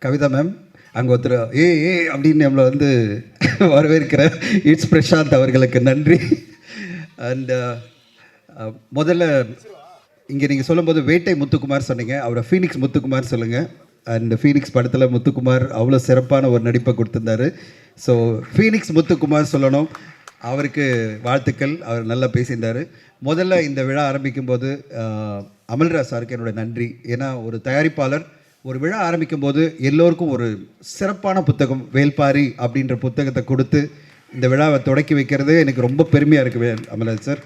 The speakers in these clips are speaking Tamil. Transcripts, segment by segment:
கவிதா மேம் அங்கே ஒருத்தர் அப்படின்னு நம்மளை வந்து வரவேற்கிற இட்ஸ் பிரசாந்த் அவர்களுக்கு நன்றி. அண்ட் முதல்ல இங்கே நீங்கள் சொல்லும்போது வேட்டை முத்துக்குமார் சொன்னீங்க, அவரை ஃபீனிக்ஸ் முத்துக்குமார் சொல்லுங்கள். அண்ட் ஃபீனிக்ஸ் படத்தில் முத்துக்குமார் அவ்வளோ சிறப்பான ஒரு நடிப்பை கொடுத்துருந்தாரு. ஸோ ஃபீனிக்ஸ் முத்துக்குமார் சொல்லணும், அவருக்கு வாழ்த்துக்கள், அவர் நல்லா பேசியிருந்தார். முதல்ல இந்த விழா ஆரம்பிக்கும் போது அமல்ராஜ் சாருக்கு என்னோடய நன்றி. ஏன்னா ஒரு தயாரிப்பாளர் ஒரு விழா ஆரம்பிக்கும் போது எல்லோருக்கும் ஒரு சிறப்பான புத்தகம் வேல்பாரி அப்படின்ற புத்தகத்தை கொடுத்து இந்த விழாவை தொடக்கி வைக்கிறது எனக்கு ரொம்ப பெருமையாக இருக்குது அமல்ராஜ் சார்.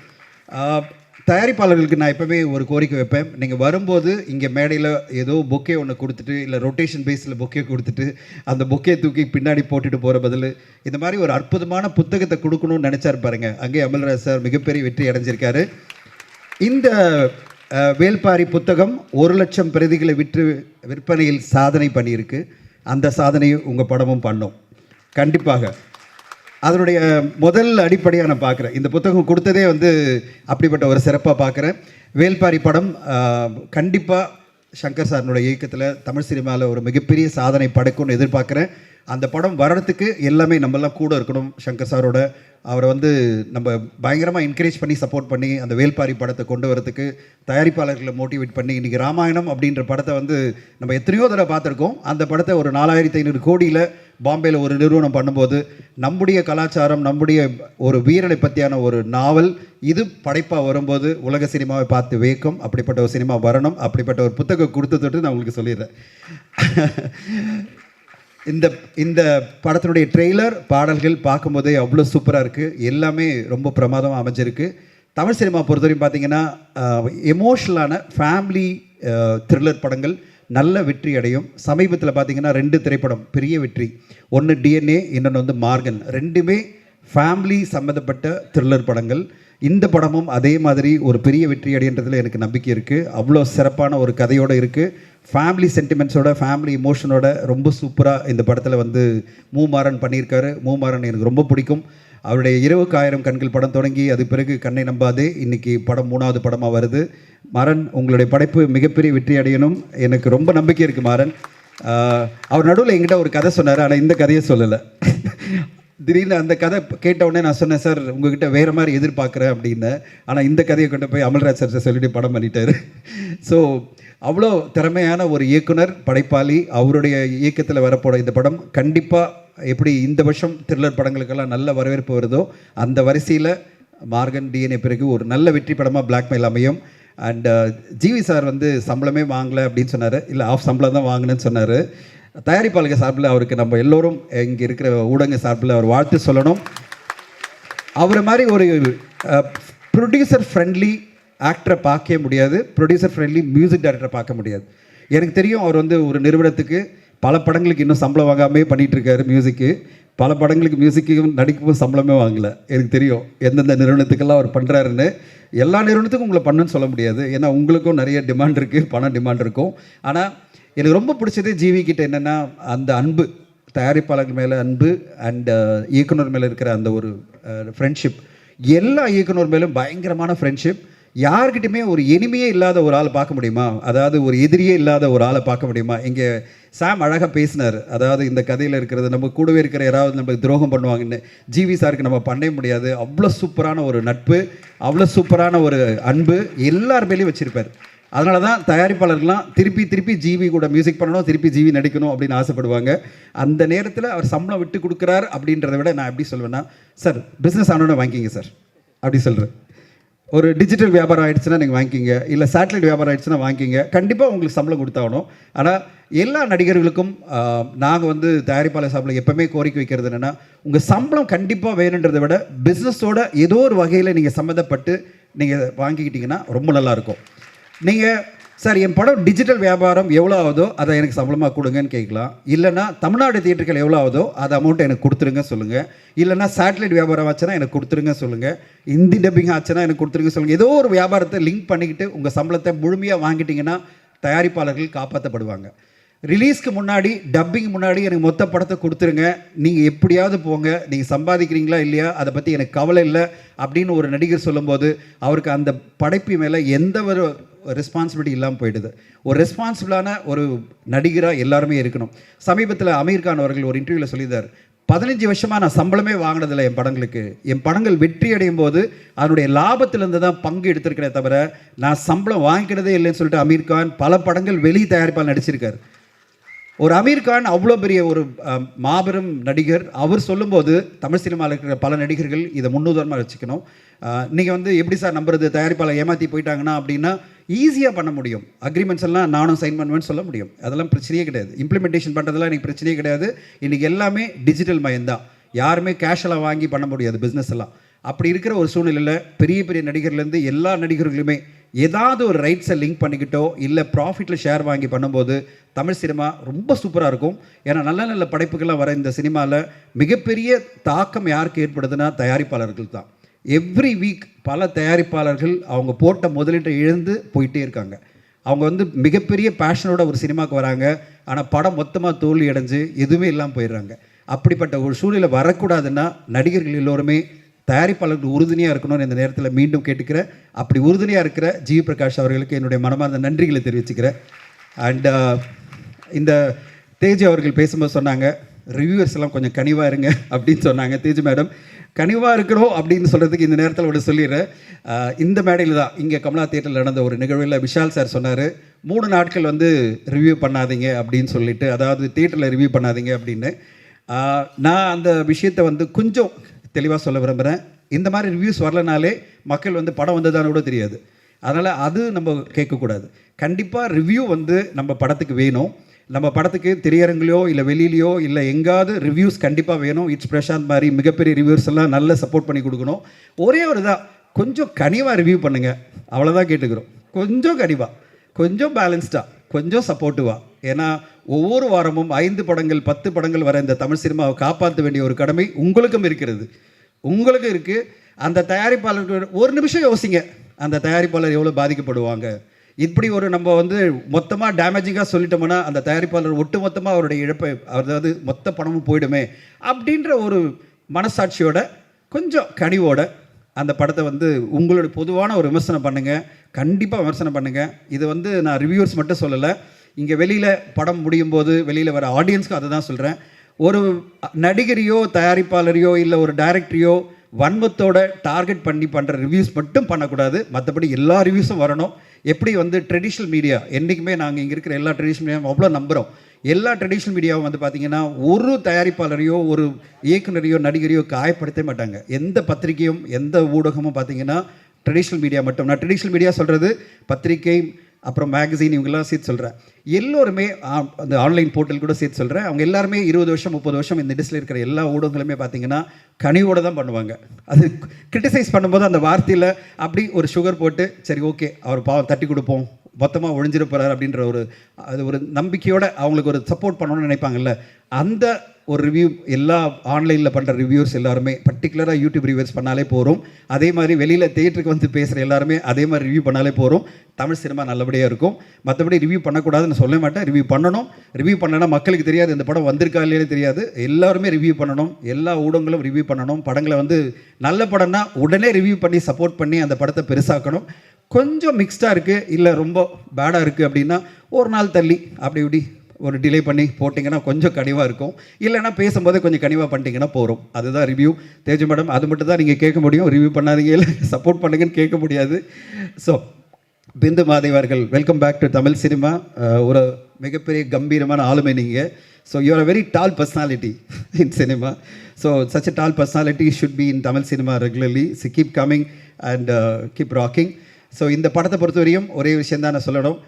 தயாரிப்பாளர்களுக்கு நான் எப்போவுமே ஒரு கோரிக்கை வைப்பேன், நீங்கள் வரும்போது இங்கே மேடையில் ஏதோ பொக்கே ஒன்று கொடுத்துட்டு இல்லை ரொட்டேஷன் பேஸில் பொக்கே கொடுத்துட்டு அந்த பொக்கே தூக்கி பின்னாடி போட்டுட்டு போகிற பதில் இந்த மாதிரி ஒரு அற்புதமான புத்தகத்தை கொடுக்கணும்னு நினச்சார் பாருங்க. அங்கே அமல்ராஜ் சார் மிகப்பெரிய வெற்றி அடைஞ்சிருக்காரு. இந்த வேல்பாரி புத்தகம் 1,00,000 பிரதிகளை விற்பனையில் சாதனை பண்ணியிருக்கு. அந்த சாதனையை உங்கள் படமும் பண்ணோம் கண்டிப்பாக. அதனுடைய முதல் அடிப்படையாக நான் பார்க்குறேன், இந்த புத்தகம் கொடுத்ததே வந்து அப்படிப்பட்ட ஒரு சிறப்பாக பார்க்குறேன். வேல்பாரி படம் கண்டிப்பாக சங்கர் சாரினுடைய இயக்கத்தில் தமிழ் சினிமாவில் ஒரு மிகப்பெரிய சாதனை படைக்கும்னு எதிர்பார்க்குறேன். அந்த படம் வர்றதுக்கு எல்லாமே நம்மெல்லாம் கூட இருக்கணும். சங்கர் சாரோட அவரை வந்து நம்ம பயங்கரமாக என்கரேஜ் பண்ணி சப்போர்ட் பண்ணி அந்த வேல்பாரி படத்தை கொண்டு வரதுக்கு தயாரிப்பாளர்களை மோட்டிவேட் பண்ணி இன்றைக்கி ராமாயணம் அப்படின்ற படத்தை வந்து நம்ம எத்தனையோ தடவை பார்த்துருக்கோம். அந்த படத்தை ஒரு 4,500 கோடியில் பாம்பேயில் ஒரு நிறுவனம் பண்ணும்போது நம்முடைய கலாச்சாரம் நம்முடைய ஒரு வீரனை பற்றியான ஒரு நாவல் இது படைப்பாக வரும்போது உலக சினிமாவை பார்த்து வேக்கும். அப்படிப்பட்ட ஒரு சினிமா வரணும், அப்படிப்பட்ட ஒரு புத்தகம் கொடுத்துட்டு நான் உங்களுக்கு சொல்லிடுறேன். இந்த படத்தினுடைய ட்ரெய்லர் பாடல்கள் பார்க்கும்போதே அவ்வளோ சூப்பராக இருக்குது, எல்லாமே ரொம்ப பிரமாதமாக அமைஞ்சிருக்கு. தமிழ் சினிமா பொறுத்தவரையும் பார்த்தீங்கன்னா எமோஷ்னலான ஃபேமிலி த்ரில்லர் படங்கள் நல்ல வெற்றி அடையும். சமீபத்தில் பார்த்தீங்கன்னா 2 திரைப்படம் பெரிய வெற்றி, ஒன்று டிஎன்ஏ, இன்னொன்று வந்து மார்கன், ரெண்டுமே ஃபேமிலி சம்மந்தப்பட்ட த்ரில்லர் படங்கள். இந்த படமும் அதே மாதிரி ஒரு பெரிய வெற்றி அடைன்றதுல எனக்கு நம்பிக்கை இருக்குது. அவ்வளோ சிறப்பான ஒரு கதையோடு இருக்குது, ஃபேமிலி சென்டிமெண்ட்ஸோட ஃபேமிலி இமோஷனோட ரொம்ப சூப்பராக இந்த படத்தில் வந்து மூமாறன் பண்ணியிருக்காரு. மூமாறன் எனக்கு ரொம்ப பிடிக்கும். அவருடைய 20,000 கண்கள் படம் தொடங்கி அது பிறகு கண்ணை நம்பாதே இன்றைக்கி படம் 3வது படமாக வருது. மாறன், உங்களுடைய படைப்பு மிகப்பெரிய வெற்றி அடையணும், எனக்கு ரொம்ப நம்பிக்கை இருக்குது. மாறன் அவர் நடுவில் என்கிட்ட ஒரு கதை சொன்னார், ஆனால் இந்த கதையை சொல்லலை. திடீர்னு அந்த கதை கேட்டவுடனே நான் சொன்னேன், சார் உங்ககிட்ட வேறு மாதிரி எதிர்பார்க்குறேன் அப்படின்னு. ஆனால் இந்த கதையை கொண்டு போய் அமல்ராஜ் சார் சொல்லிட்டு படம் பண்ணிட்டார். ஸோ அவ்வளோ திறமையான ஒரு இயக்குனர், படைப்பாளி, அவருடைய இயக்கத்தில் வரப்போட இந்த படம் கண்டிப்பாக எப்படி இந்த வருஷம் த்ரில்லர் படங்களுக்கெல்லாம் நல்ல வரவேற்பு வருதோ அந்த வரிசையில் மார்கன், டிஎன்ஏ பிறகு ஒரு நல்ல வெற்றி படமாக பிளாக்மெயில் அமையும். அண்ட் ஜிவி சார் வந்து சம்பளமே வாங்கலை அப்படின்னு சொன்னார், இல்லை ஆஃப் சம்பளம் தான் வாங்கினேன்னு சொன்னார். தயாரிப்பாளர்கள் சார்பில் அவருக்கு நம்ம எல்லோரும் இங்கே இருக்கிற ஊடக சார்பில் அவர் வாழ்த்து சொல்லணும். அவரை மாதிரி ஒரு ப்ரொடியூசர் ஃப்ரெண்ட்லி ஆக்டரை பார்க்கவே முடியாது, ப்ரொடியூசர் ஃப்ரெண்ட்லி மியூசிக் டைரக்டரை பார்க்க முடியாது. எனக்கு தெரியும் அவர் வந்து ஒரு நிறுவனத்துக்கு பல படங்களுக்கு இன்னும் சம்பளம் வாங்காமே பண்ணிகிட்ருக்காரு. மியூசிக்கு பல படங்களுக்கு மியூசிக்கும் நடிக்கவும் சம்பளமே வாங்கலை. எனக்கு தெரியும் எந்தெந்த நிறுவனத்துக்கெல்லாம் அவர் பண்ணுறாருன்னு. எல்லா நிறுவனத்துக்கும் உங்களை பண்ணுன்னு சொல்ல முடியாது, ஏன்னா உங்களுக்கும் நிறைய டிமாண்ட் இருக்குது, பணம் டிமாண்ட் இருக்கும். ஆனால் எனக்கு ரொம்ப பிடிச்சது ஜிவி கிட்ட என்னென்னா அந்த அன்பு, தயாரிப்பாளர்கள் மேலே அன்பு அண்ட் இயக்குனர் மேலே இருக்கிற அந்த ஒரு ஃப்ரெண்ட்ஷிப். எல்லா இயக்குனர் மேலும் பயங்கரமான ஃப்ரெண்ட்ஷிப். யார்கிட்டையுமே ஒரு எனிமையே இல்லாத ஒரு ஆளை பார்க்க முடியுமா, அதாவது ஒரு எதிரியே இல்லாத ஒரு ஆளை பார்க்க முடியுமா? இங்கே சாம் அழகாக பேசினார், அதாவது இந்த கதையில் இருக்கிறது நம்ம கூடவே இருக்கிற யாராவது நமக்கு துரோகம் பண்ணுவாங்கன்னு. ஜிவி சாருக்கு நம்ம பண்ணவே முடியாது. அவ்வளோ சூப்பரான ஒரு நட்பு, அவ்வளோ சூப்பரான ஒரு அன்பு எல்லார் மேலேயும் வச்சுருப்பார். அதனால தான் தயாரிப்பாளர்கள்லாம் திருப்பி ஜிவி கூட மியூசிக் பண்ணணும், திருப்பி ஜிவி நடிக்கணும் அப்படின்னு ஆசைப்படுவாங்க. அந்த நேரத்தில் அவர் சம்பளம் விட்டு கொடுக்குறார் அப்படின்றத விட நான் எப்படி சொல்வேன்னா, சார் பிஸ்னஸ் ஆனோன்னு வாங்கிக்கிங்க சார் அப்படி சொல்கிறேன். ஒரு டிஜிட்டல் வியாபாரம் ஆகிடுச்சுன்னா நீங்கள் வாங்கிக்கிங்க, இல்லை சேட்டலைட் வியாபாரம் ஆகிடுச்சுன்னா வாங்கிக்கிங்க, கண்டிப்பாக உங்களுக்கு சம்பளம் கொடுத்தாகணும். ஆனால் எல்லா நடிகர்களுக்கும் நாங்கள் வந்து தயாரிப்பாளர் சார்பில் எப்போவுமே கோரிக்கை வைக்கிறது என்னென்னா, உங்கள் சம்பளம் கண்டிப்பாக வேணுன்றதை விட பிஸ்னஸோட ஏதோ ஒரு வகையில் நீங்கள் சம்மந்தப்பட்டு நீங்கள் வாங்கிக்கிட்டிங்கன்னா ரொம்ப நல்லாயிருக்கும். நீங்கள் சார் என் படம் டிஜிட்டல் வியாபாரம் எவ்வளோ ஆகுதோ அதை எனக்கு சம்பளமாக கொடுங்கன்னு கேட்கலாம், இல்லைனா தமிழ்நாடு தியேட்டர்கள் எவ்வளோ ஆகுதோ அது அமௌண்ட்டை எனக்கு கொடுத்துருங்க சொல்லுங்கள், இல்லைனா சேட்டலைட் வியாபாரம் ஆச்சுன்னா எனக்கு கொடுத்துருங்க சொல்லுங்கள், ஹிந்தி டப்பிங் ஆச்சுன்னா எனக்கு கொடுத்துருங்க சொல்லுங்கள். ஏதோ ஒரு வியாபாரத்தை லிங்க் பண்ணிக்கிட்டு உங்கள் சம்பளத்தை முழுமையாக வாங்கிட்டிங்கன்னா தயாரிப்பாளர்கள் காப்பாற்றப்படுவாங்க. ரிலீஸ்க்கு முன்னாடி டப்பிங் முன்னாடி எனக்கு மொத்த படத்தை கொடுத்துருங்க, நீங்கள் எப்படியாவது போங்க, நீங்கள் சம்பாதிக்கிறீங்களா இல்லையா அதை பற்றி எனக்கு கவலை இல்லை அப்படின்னு ஒரு நடிகர் சொல்லும்போது அவருக்கு அந்த படைப்பு மேலே எந்த ஒரு ரெஸ்பான்சிபிலிட்டி இல்லாமல் போயிடுது. ஒரு ரெஸ்பான்சிபிளான ஒரு நடிகராக எல்லாருமே இருக்கணும். சமீபத்தில் அமீர் கான் அவர்கள் ஒரு இன்டர்வியூவில் சொல்லியிருந்தார், 15 வருஷமாக நான் சம்பளமே வாங்கினதில்லை என் படங்களுக்கு. என் படங்கள் வெற்றி அடையும் போது அதனுடைய லாபத்திலேருந்து தான் பங்கு எடுத்திருக்கிறேன் தவிர நான் சம்பளம் வாங்கிக்கிறதே இல்லைன்னு சொல்லிட்டு அமீர் கான் பல படங்கள் வெளி தயாரிப்பால் நடிச்சிருக்கார். ஒரு அமீர் கான் அவ்வளோ பெரிய ஒரு மாபெரும் நடிகர். அவர் சொல்லும்போது தமிழ் சினிமாவில் இருக்கிற பல நடிகர்கள் இதை முன்னுதாரணமாக வச்சுக்கணும். நீங்கள் வந்து எப்படி சார் நம்புறது, தயாரிப்பாளர் ஏமாற்றி போயிட்டாங்கன்னா அப்படின்னா ஈஸியாக பண்ண முடியும். அக்ரிமெண்ட்ஸ் எல்லாம் நானும் சைன் பண்ணுவேன்னு சொல்ல முடியும். அதெல்லாம் பிரச்சனையே கிடையாது. இம்ப்ளிமெண்டேஷன் பண்ணுறதுலாம் இன்றைக்கி பிரச்சனையே கிடையாது. இன்றைக்கி எல்லாமே டிஜிட்டல் மயம்தான். யாருமே கேஷெல்லாம் வாங்கி பண்ண முடியாது பிஸ்னஸ் எல்லாம். அப்படி இருக்கிற ஒரு சூழ்நிலையில் பெரிய பெரிய நடிகர்லேருந்து எல்லா நடிகர்களுமே ஏதாவது ஒரு ரைட்ஸை லிங்க் பண்ணிக்கிட்டோ இல்லை ப்ராஃபிட்டில் ஷேர் வாங்கி பண்ணும்போது தமிழ் சினிமா ரொம்ப சூப்பராக இருக்கும். ஏன்னா நல்ல நல்ல படைப்புகள்லாம் வர இந்த சினிமாவில் மிகப்பெரிய தாக்கம் யாருக்கு ஏற்படுதுன்னா தயாரிப்பாளர்கள் தான். எவ்ரி வீக் பல தயாரிப்பாளர்கள் அவங்க போட்ட முதலீட்டை இழந்து போயிட்டே இருக்காங்க. அவங்க வந்து மிகப்பெரிய பேஷனோட ஒரு சினிமாவுக்கு வராங்க, ஆனால் படம் மொத்தமாக தோல்வி அடைஞ்சு எதுவுமே இல்லாமல் போயிடுறாங்க. அப்படிப்பட்ட ஒரு சூழ்நிலை வரக்கூடாதுன்னா நடிகர்கள் எல்லோருமே தயாரிப்பாளர்கள் உறுதுணையாக இருக்கணும்னு இந்த நேரத்தில் மீண்டும் கேட்டுக்கிறேன். அப்படி உறுதுணையாக இருக்கிற ஜிவி பிரகாஷ் அவர்களுக்கு என்னுடைய மனமார்ந்த நன்றிகளை தெரிவிச்சுக்கிறேன். அண்ட் இந்த தேஜ் அவர்கள் பேசும்போது சொன்னாங்க, ரிவ்யூவர்ஸ் எல்லாம் கொஞ்சம் கனிவாக இருங்க அப்படின்னு சொன்னாங்க. தேஜ் மேடம் கனிவாக இருக்கணும் அப்படின்னு சொல்கிறதுக்கு இந்த நேரத்தில் ஒன்று சொல்லிடுறேன். இந்த மேடையில் தான் இங்கே கமலா தியேட்டரில் நடந்த ஒரு நிகழ்வில் விஷால் சார் சொன்னார், 3 நாட்கள் வந்து ரிவ்யூ பண்ணாதீங்க அப்படின்னு சொல்லிட்டு, அதாவது தியேட்டரில் ரிவ்யூ பண்ணாதீங்க அப்படின்னு. நான் அந்த விஷயத்தை வந்து கொஞ்சம் தெளிவாக சொல்ல விரும்புகிறேன். இந்த மாதிரி ரிவ்யூஸ் வரலனாலே மக்கள் வந்து படம் வந்ததான்னு கூட தெரியாது. அதனால் அது நம்ம கேட்கக்கூடாது. கண்டிப்பாக ரிவ்யூ வந்து நம்ம படத்துக்கு வேணும். நம்ம படத்துக்கு திரையரங்குலையோ இல்லை வெளியிலையோ இல்லை எங்காவது ரிவ்யூஸ் கண்டிப்பாக வேணும். இட்ஸ் பிரசாந்த் மாதிரி மிகப்பெரிய ரிவ்யூஸ் எல்லாம் நல்ல சப்போர்ட் பண்ணி கொடுக்கணும். ஒரே ஒரு தான், கொஞ்சம் கனிவாக ரிவ்யூ பண்ணுங்கள், அவ்வளோதான் கேட்டுக்கிறோம். கொஞ்சம் கனிவாக, கொஞ்சம் பேலன்ஸ்டாக, கொஞ்சம் சப்போர்ட்டிவாக. ஏன்னா ஒவ்வொரு வாரமும் 5 படங்கள் 10 படங்கள் வர இந்த தமிழ் சினிமாவை காப்பாற்ற வேண்டிய ஒரு கடமை உங்களுக்கும் இருக்கிறது. உங்களுக்கும் இருக்குது. அந்த தயாரிப்பாளர்கள் ஒரு நிமிஷம் யோசிங்க, அந்த தயாரிப்பாளர் எவ்வளோ பாதிக்கப்படுவாங்க. இப்படி ஒரு நம்ம வந்து மொத்தமாக டேமேஜிங்காக சொல்லிட்டோம்னா அந்த தயாரிப்பாளர் ஒட்டு மொத்தமாக அவருடைய இழப்பை, அதாவது மொத்த பணமும் போயிடுமே அப்படின்ற ஒரு மனசாட்சியோட கொஞ்சம் கனிவோட அந்த படத்தை வந்து உங்களுடைய பொதுவான ஒரு விமர்சனம் பண்ணுங்கள். கண்டிப்பாக விமர்சனம் பண்ணுங்கள். இது வந்து நான் ரிவ்யூவர்ஸ் மட்டும் சொல்லலை, இங்கே வெளியில் படம் முடியும் போது வெளியில் வர ஆடியன்ஸ்க்கு அதை தான் சொல்கிறேன். ஒரு நடிகரையோ தயாரிப்பாளரையோ இல்லை ஒரு டைரக்டரையோ வன்மத்தோட டார்கெட் பண்ணி பண்ணுற ரிவ்யூஸ் மட்டும் பண்ணக்கூடாது. மற்றபடி எல்லா ரிவ்யூஸும் வரணும். எப்படி வந்து ட்ரெடிஷ்னல் மீடியா என்றைக்குமே நாங்கள் இங்கே இருக்கிற எல்லா ட்ரெடிஷ்னல் மீடியாவும் அவ்வளோ நம்புகிறோம். எல்லா ட்ரெடிஷ்னல் மீடியாவும் வந்து பார்த்திங்கன்னா ஒரு தயாரிப்பாளரையோ ஒரு இயக்குனரையோ நடிகரையோ காயப்படுத்த மாட்டாங்க. எந்த பத்திரிகையும் எந்த ஊடகமும் பார்த்திங்கன்னா ட்ரெடிஷ்னல் மீடியா மட்டும், நான் ட்ரெடிஷ்னல் மீடியா சொல்கிறது பத்திரிகை அப்புறம் மேகசின் இவங்கெல்லாம் சேர்த்து சொல்கிறேன். எல்லோருமே அந்த ஆன்லைன் போர்ட்டல் கூட சேர்த்து சொல்கிறேன். அவங்க எல்லாருமே 20 வருஷம் 30 வருஷம் இந்த இண்டஸ்ட்ரியில் இருக்கிற எல்லா ஊடகங்களுமே பார்த்திங்கன்னா கனிவோடு தான் பண்ணுவாங்க. அது கிரிட்டிசைஸ் பண்ணும்போது அந்த வார்த்தையில் அப்படி ஒரு சுகர் போட்டு சரி ஓகே அவர் பாவம் தட்டி கொடுப்போம், மொத்தமாக ஒழிஞ்சிட போகிறார் அப்படின்ற ஒரு நம்பிக்கையோடு அவங்களுக்கு ஒரு சப்போர்ட் பண்ணணும்னு நினைப்பாங்கல்ல. அந்த ஒரு ரிவ்யூ எல்லா ஆன்லைனில் பண்ணுற ரிவ்யூஸ் எல்லாருமே பர்டிகுலராக யூடியூப் ரிவ்யூஸ் பண்ணாலே போகிறோம். அதே மாதிரி வெளியில் தியேட்டருக்கு வந்து பேசுகிற எல்லாருமே அதே மாதிரி ரிவ்யூ பண்ணாலே போகிறோம். தமிழ் சினிமா நல்லபடியாக இருக்கும். மற்றபடி ரிவ்யூ பண்ணக்கூடாதுன்னு சொல்ல மாட்டேன். ரிவ்யூ பண்ணணும். ரிவ்யூ பண்ணனா மக்களுக்கு தெரியாது இந்த படம் வந்திருக்கா இல்லையே தெரியாது. எல்லாருமே ரிவ்யூ பண்ணணும். எல்லா ஊடகங்களும் ரிவ்யூ பண்ணணும். படங்களை வந்து நல்ல படம்னா உடனே ரிவ்யூ பண்ணி சப்போர்ட் பண்ணி அந்த படத்தை பெருசாக்கணும். கொஞ்சம் மிக்ஸ்டாக இருக்குது இல்லை ரொம்ப பேடாக இருக்குது அப்படின்னா ஒரு நாள் தள்ளி அப்படி இப்படி ஒரு டிலே பண்ணி போட்டிங்கன்னா கொஞ்சம் கனிவாக இருக்கும். இல்லைனா பேசும்போதே கொஞ்சம் கனிவாக பண்ணிட்டீங்கன்னா போகிறோம். அதுதான் ரிவ்யூ. தேஜு மேடம் அது மட்டும் தான் நீங்கள் கேட்க முடியும். ரிவ்யூ பண்ணாதீங்க இல்லை சப்போர்ட் பண்ணுங்கன்னு கேட்க முடியாது. ஸோ பிந்து மாதேவ் அவர்கள், welcome back to Tamil cinema. ஒரு மிகப்பெரிய கம்பீரமான ஆளுமை நீங்கள். So you are a very tall personality in cinema. So such a tall personality should be in Tamil cinema regularly. So keep coming and keep rocking. So இந்த படத்தை பொறுத்தவரையும் ஒரே விஷயந்தான் நான் சொல்லணும்.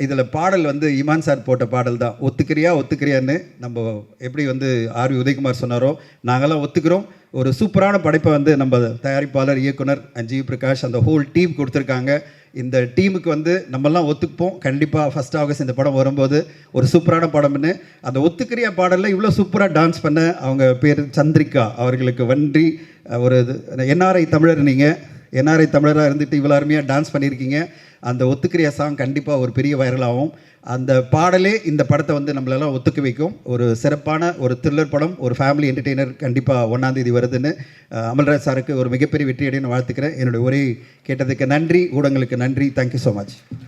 இதில் பாடல் வந்து இமான் சார் போட்ட பாடல் தான். ஒத்துக்கிறியான்னு நம்ம எப்படி வந்து ஆர்வி உதயகுமார் சொன்னாரோ நாங்கள்லாம் ஒத்துக்கிறோம். ஒரு சூப்பரான படைப்பை வந்து நம்ம தயாரிப்பாளர் இயக்குனர் ஜிவி பிரகாஷ் அந்த ஹோல் டீம் கொடுத்துருக்காங்க. இந்த டீமுக்கு வந்து நம்மெல்லாம் ஒத்துக்குப்போம். கண்டிப்பாக 1 ஆகஸ்ட் இந்த படம் வரும்போது ஒரு சூப்பரான படம்னு. அந்த ஒத்துக்கிறியா பாடலில் இவ்வளோ சூப்பராக டான்ஸ் பண்ண அவங்க பேர் சந்திரிகா அவர்களுக்கு நன்றி. ஒரு என்ஆர்ஐ தமிழர், நீங்கள் என்ஆர்ஐ தமிழராக இருந்துட்டு இவ்வளோ அருமையாக டான்ஸ் பண்ணியிருக்கீங்க. அந்த ஒத்துக்கிறியா சாங் கண்டிப்பாக ஒரு பெரிய வைரல் ஆகும். அந்த பாடலே இந்த படத்தை வந்து நம்மளெல்லாம் ஒத்துக்க வைக்கும். ஒரு சிறப்பான ஒரு த்ரில்லர் படம், ஒரு ஃபேமிலி என்டர்டெய்னர் கண்டிப்பாக 1ஆம் தேதி வருதுன்னு அமல்ராஜ் சாருக்கு ஒரு மிகப்பெரிய வெற்றி அடையன்னு வாழ்த்துக்கிறேன். என்னுடைய உரை கேட்டதுக்கு நன்றி, ஊடகங்களுக்கு நன்றி. Thank you so much.